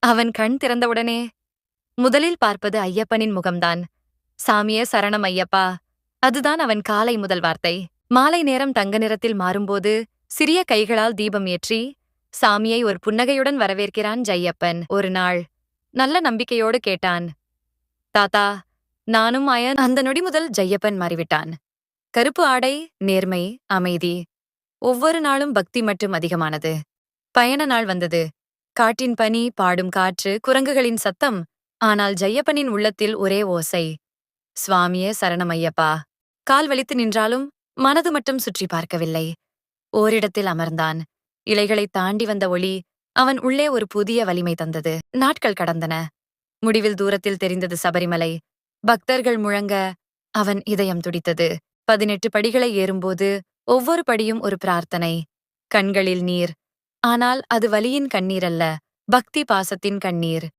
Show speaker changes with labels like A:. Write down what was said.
A: அவன் கண் திறந்தவுடனே முதலில் பார்ப்பது ஐயப்பனின் முகம்தான். சாமியே சரணம் ஐயப்பா. அதுதான் அவன் காலை முதல் வார்த்தை. மாலை நேரம் தங்க நிறத்தில் மாறும்போது சிறிய கைகளால் தீபம் ஏற்றி சாமியை ஒரு புன்னகையுடன் வரவேற்கிறான் ஜையப்பன். ஒரு நாள் நல்ல நம்பிக்கையோடு கேட்டான், தாத்தா, நானும் ஆயன். அந்த நொடி முதல் ஜையப்பன் மாறிவிட்டான். கருப்பு ஆடை, நேர்மை, அமைதி. ஒவ்வொரு நாளும் பக்தி மட்டும் அதிகமானது. பயண நாள் வந்தது. காட்டின் பனி, பாடும் காற்று, குரங்குகளின் சத்தம். ஆனால் ஜையப்பனின் உள்ளத்தில் ஒரே ஓசை, சுவாமியே சரணம் ஐயப்பா. கால் வலித்து நின்றாலும் மனது மட்டும் சுற்றி பார்க்கவில்லை. ஓரிடத்தில் அமர்ந்தான். இலைகளை தாண்டி வந்த ஒளி அவன் உள்ளே ஒரு புதிய வலிமை தந்தது. நாட்கள் கடந்தன. முடிவில் தூரத்தில் தெரிந்தது சபரிமலை. பக்தர்கள் முழங்க அவன் இதயம் துடித்தது. 18 படிகளை ஏறும்போது ஒவ்வொரு படியும் ஒரு பிரார்த்தனை. கண்களில் நீர். ஆனால் அது வலியின் கண்ணீர் அல்ல, பக்தி பாசத்தின் கண்ணீர்.